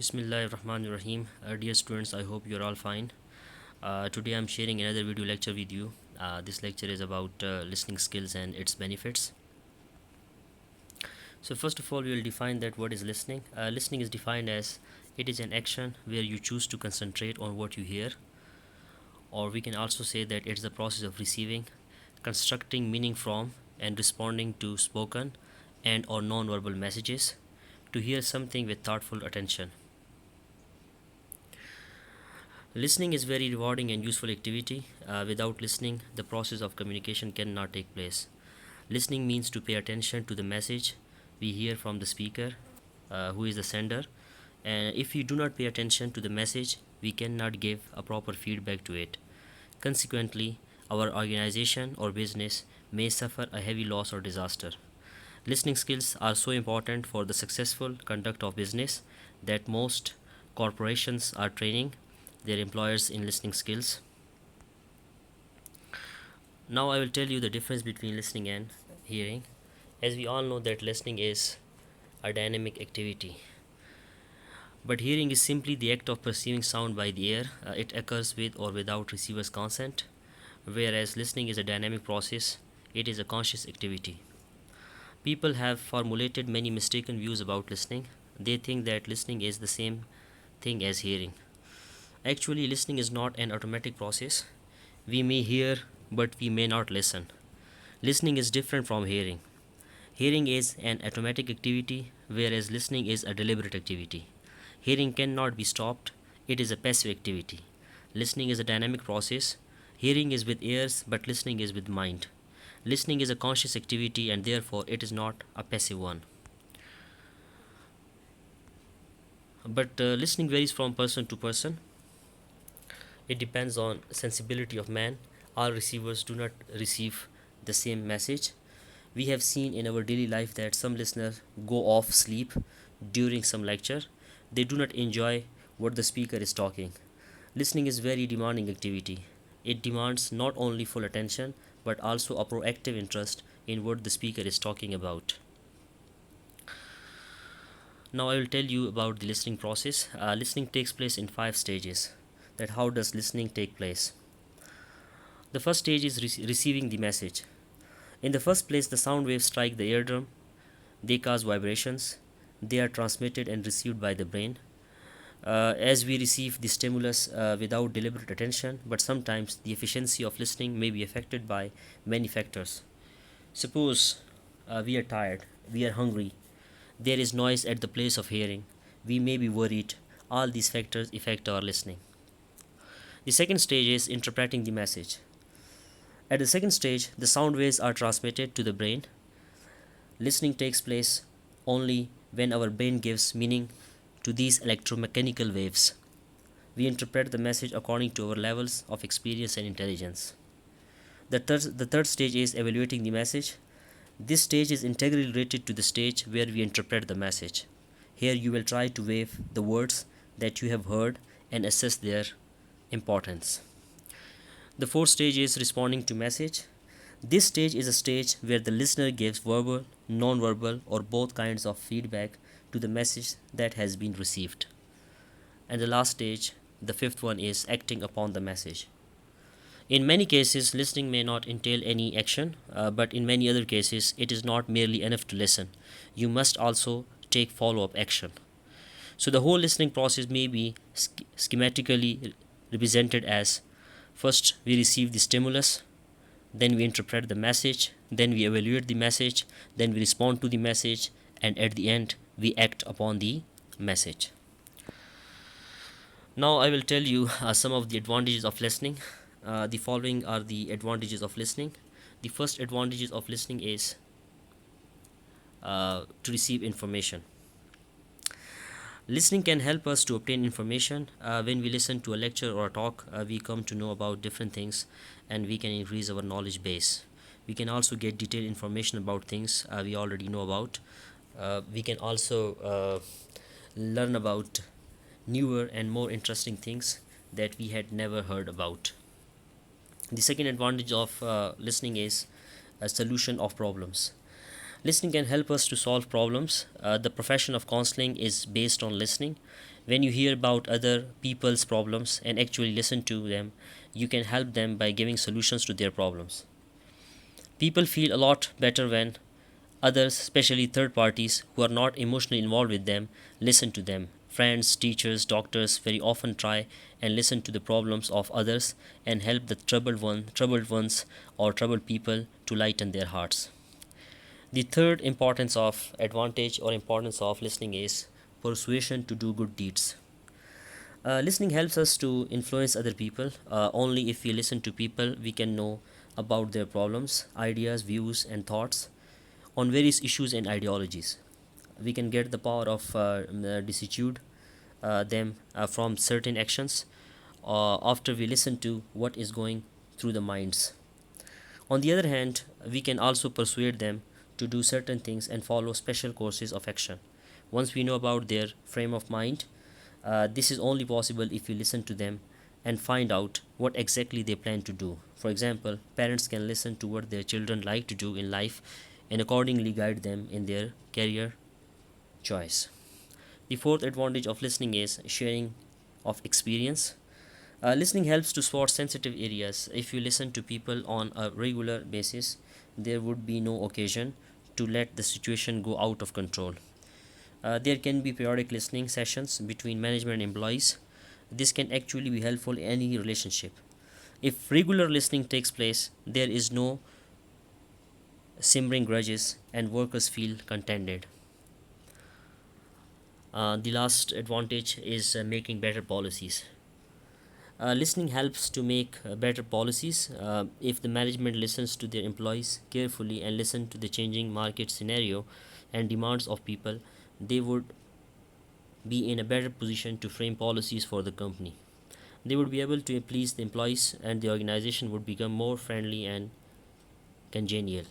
Bismillahirrahmanirrahim. Dear students, I hope you're all fine. Today I'm sharing another video lecture with you. This lecture is about listening skills and its benefits. So first of all, we will define that what is listening. Listening is defined as it is an action where you choose to concentrate on what you hear, or we can also say that it's the process of receiving, constructing meaning from, and responding to spoken and or non-verbal messages to hear something with thoughtful attention. Listening is very rewarding and useful activity. Without listening, the process of communication cannot take place. Listening means to pay attention to the message we hear from the speaker, who is the sender. And if we do not pay attention to the message, we cannot give a proper feedback to it. Consequently, our organization or business may suffer a heavy loss or disaster. Listening skills are so important for the successful conduct of business that most corporations are training their employers in listening skills. Now I will tell you the difference between listening and hearing. As we all know that listening is a dynamic activity, but hearing is simply the act of perceiving sound by the ear. It occurs with or without receiver's consent, whereas listening is a dynamic process. It is a conscious activity. People have formulated many mistaken views about listening. They think that listening is the same thing as hearing. Actually, listening is not an automatic process. We may hear, but we may not listen. Listening is different from hearing. Hearing is an automatic activity, whereas listening is a deliberate activity. Hearing cannot be stopped, it is a passive activity. Listening is a dynamic process. Hearing is with ears, but listening is with mind. Listening is a conscious activity and therefore it is not a passive one. But listening varies from person to person. It depends on sensibility of man. All receivers do not receive the same message. We have seen in our daily life that some listeners go off sleep during some lecture. They do not enjoy what the speaker is talking. Listening is very demanding activity. It demands not only full attention but also a proactive interest in what the speaker is talking about. Now I will tell you about the listening process. Listening takes place in 5 stages. That how does listening take place? The first stage is receiving the message. In the first place, the sound waves strike the eardrum. They cause vibrations. They are transmitted and received by the brain. As we receive the stimulus without deliberate attention, but sometimes the efficiency of listening may be affected by many factors. Suppose we are tired, we are hungry, there is noise at the place of hearing, we may be worried. All these factors affect our listening. The second stage is interpreting the message. At the second stage, the sound waves are transmitted to the brain. Listening takes place only when our brain gives meaning to these electromechanical waves. We interpret the message according to our levels of experience and intelligence. The third stage is evaluating the message. This stage is integrally related to the stage where we interpret the message. Here you will try to weigh the words that you have heard and assess their importance. The fourth stage is responding to message. This stage is a stage where the listener gives verbal, non-verbal, or both kinds of feedback to the message that has been received. And the last stage, the fifth one, is acting upon the message. In many cases, listening may not entail any action, but in many other cases, it is not merely enough to listen. You must also take follow-up action. So the whole listening process may be schematically represented as: first, we receive the stimulus, then we interpret the message, then we evaluate the message, then we respond to the message, and at the end, we act upon the message. Now I will tell you some of the advantages of listening. The following are the advantages of listening. The first advantages of listening is to receive information. Listening can help us to obtain information. When we listen to a lecture or a talk, we come to know about different things and we can increase our knowledge base. We can also get detailed information about things we already know about. We can also learn about newer and more interesting things that we had never heard about. The second advantage of listening is a solution of problems. Listening can help us to solve problems. The profession of counseling is based on listening. When you hear about other people's problems and actually listen to them, you can help them by giving solutions to their problems. People feel a lot better when others, especially third parties who are not emotionally involved with them, listen to them. Friends, teachers, doctors very often try and listen to the problems of others and help the troubled ones or troubled people to lighten their hearts. The third importance of listening is persuasion to do good deeds. Listening helps us to influence other people. Only if we listen to people, we can know about their problems, ideas, views, and thoughts on various issues and ideologies. We can get the power of dissuade them from certain actions after we listen to what is going through the minds. On the other hand, we can also persuade them to do certain things and follow special courses of action. Once we know about their frame of mind, this is only possible if we listen to them and find out what exactly they plan to do. For example, parents can listen to what their children like to do in life and accordingly guide them in their career choice. The fourth advantage of listening is sharing of experience. Listening helps to spot sensitive areas. If you listen to people on a regular basis, there would be no occasion to let the situation go out of control. There can be periodic listening sessions between management and employees. This can actually be helpful in any relationship. If regular listening takes place, there is no simmering grudges and workers feel contented. The last advantage is making better policies. Listening helps to make better policies. If the management listens to their employees carefully and listen to the changing market scenario and demands of people, they would be in a better position to frame policies for the company. They would be able to please the employees and the organization would become more friendly and congenial.